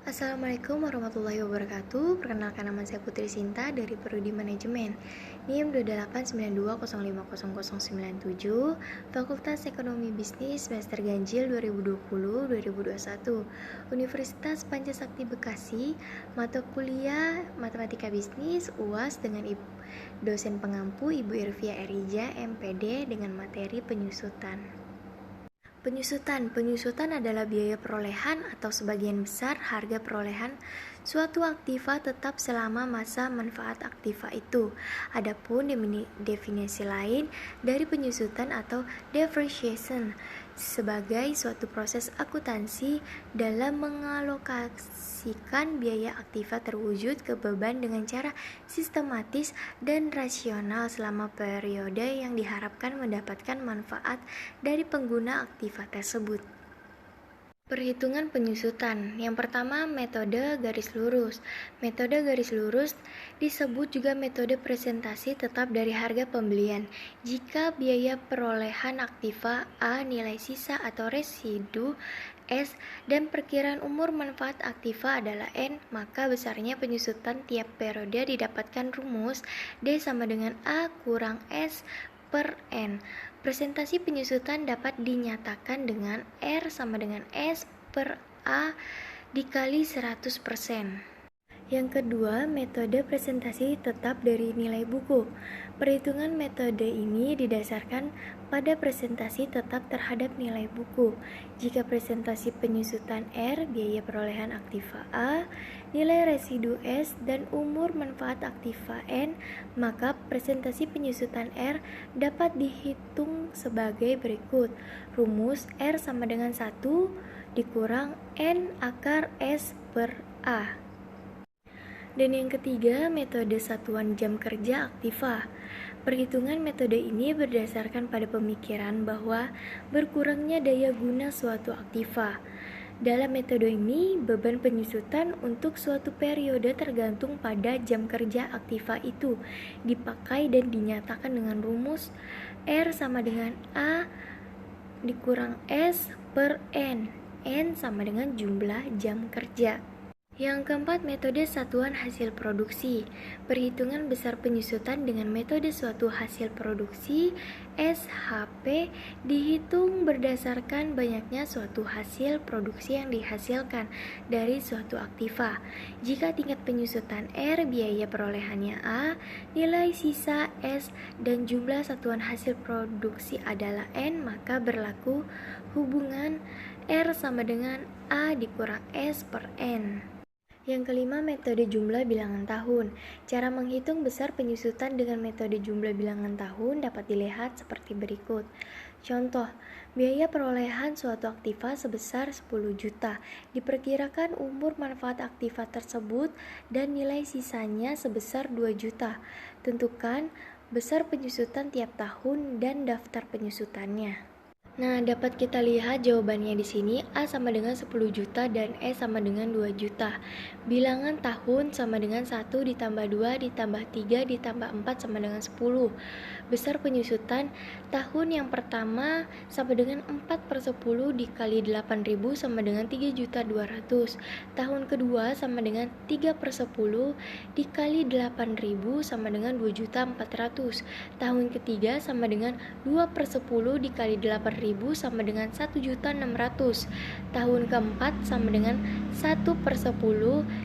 Assalamualaikum warahmatullahi wabarakatuh. Perkenalkan, nama saya Putri Sinta dari Prodi Manajemen, NIM 289205097, Fakultas Ekonomi Bisnis, semester ganjil 2020-2021, Universitas Pancasakti Bekasi, mata kuliah Matematika Bisnis UAS dengan dosen pengampu Ibu Irvia Erija, MPD, dengan materi penyusutan. Penyusutan adalah biaya perolehan atau sebagian besar harga perolehan suatu aktiva tetap selama masa manfaat aktiva itu. Adapun definisi lain dari penyusutan atau depreciation sebagai suatu proses akuntansi dalam mengalokasikan biaya aktiva terwujud ke beban dengan cara sistematis dan rasional selama periode yang diharapkan mendapatkan manfaat dari pengguna aktiva tersebut. Perhitungan penyusutan. Yang pertama, metode garis lurus. Metode garis lurus disebut juga metode presentasi tetap dari harga pembelian. Jika biaya perolehan aktiva A, nilai sisa atau residu S, dan perkiraan umur manfaat aktiva adalah N, maka besarnya penyusutan tiap periode didapatkan rumus D sama dengan A kurang S per N. Presentasi penyusutan dapat dinyatakan dengan R sama dengan S per A dikali 100%. Yang kedua, metode presentasi tetap dari nilai buku. Perhitungan metode ini didasarkan pada presentasi tetap terhadap nilai buku. Jika presentasi penyusutan R, biaya perolehan aktiva A, nilai residu S, dan umur manfaat aktiva N, maka presentasi penyusutan R dapat dihitung sebagai berikut. Rumus R sama dengan 1 dikurang N akar S per A. Dan yang ketiga, metode satuan jam kerja aktiva. Perhitungan metode ini berdasarkan pada pemikiran bahwa berkurangnya daya guna suatu aktiva. Dalam metode ini, beban penyusutan untuk suatu periode tergantung pada jam kerja aktiva itu dipakai dan dinyatakan dengan rumus R sama dengan A dikurang S per N. N sama dengan jumlah jam kerja. Yang keempat, metode satuan hasil produksi. Perhitungan besar penyusutan dengan metode suatu hasil produksi SHP dihitung berdasarkan banyaknya suatu hasil produksi yang dihasilkan dari suatu aktiva. Jika tingkat penyusutan R, biaya perolehannya A, nilai sisa S, dan jumlah satuan hasil produksi adalah N, maka berlaku hubungan R sama dengan A dikurang S per N. Yang kelima, metode jumlah bilangan tahun. Cara menghitung besar penyusutan dengan metode jumlah bilangan tahun dapat dilihat seperti berikut. Contoh, biaya perolehan suatu aktiva sebesar 10 juta. Diperkirakan umur manfaat aktiva tersebut dan nilai sisanya sebesar 2 juta. Tentukan besar penyusutan tiap tahun dan daftar penyusutannya. Nah, dapat kita lihat jawabannya di sini. A sama dengan 10 juta dan E sama dengan 2 juta. Bilangan tahun sama dengan 1 ditambah 2 ditambah 3 ditambah 4 sama dengan 10. Besar penyusutan tahun yang pertama sama dengan 4 per 10 dikali 8.000 sama dengan 3.200. Tahun kedua sama dengan 3 per 10 dikali 8.000 sama dengan 2.400. Tahun ketiga sama dengan 2 per 10 dikali 8.000 sama dengan 1.600. Tahun keempat sama dengan 1 per 10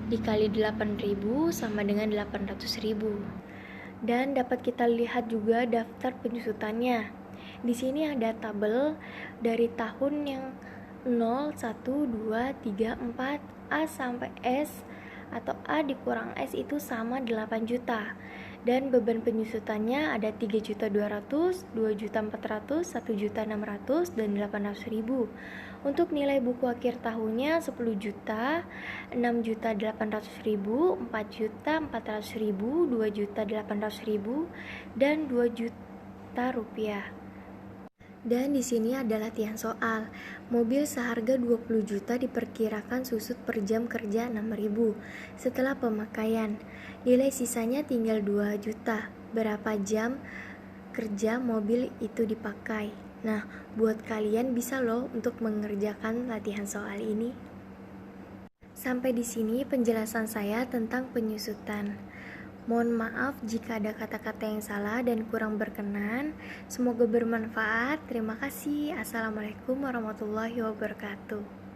dikali 8.000 sama dengan 800.000. Dan dapat kita lihat juga daftar penyusutannya. Di sini ada tabel dari tahun yang 0, 1, 2, 3, 4, A sampai S atau A dikurang S itu sama 8 juta. Dan beban penyusutannya ada 3.200.000, 2.400.000, 1.600.000, dan 800.000. Untuk nilai buku akhir tahunnya 10 juta, 6.800.000, 4.400.000, 2.800.000, dan 2 juta rupiah. Dan di sini ada latihan soal. Mobil seharga 20 juta diperkirakan susut per jam kerja 6.000 setelah pemakaian. Nilai sisanya tinggal 2 juta. Berapa jam kerja mobil itu dipakai? Nah, buat kalian bisa loh untuk mengerjakan latihan soal ini. Sampai di sini penjelasan saya tentang penyusutan. Mohon maaf jika ada kata-kata yang salah dan kurang berkenan. Semoga bermanfaat. Terima kasih. Assalamualaikum warahmatullahi wabarakatuh.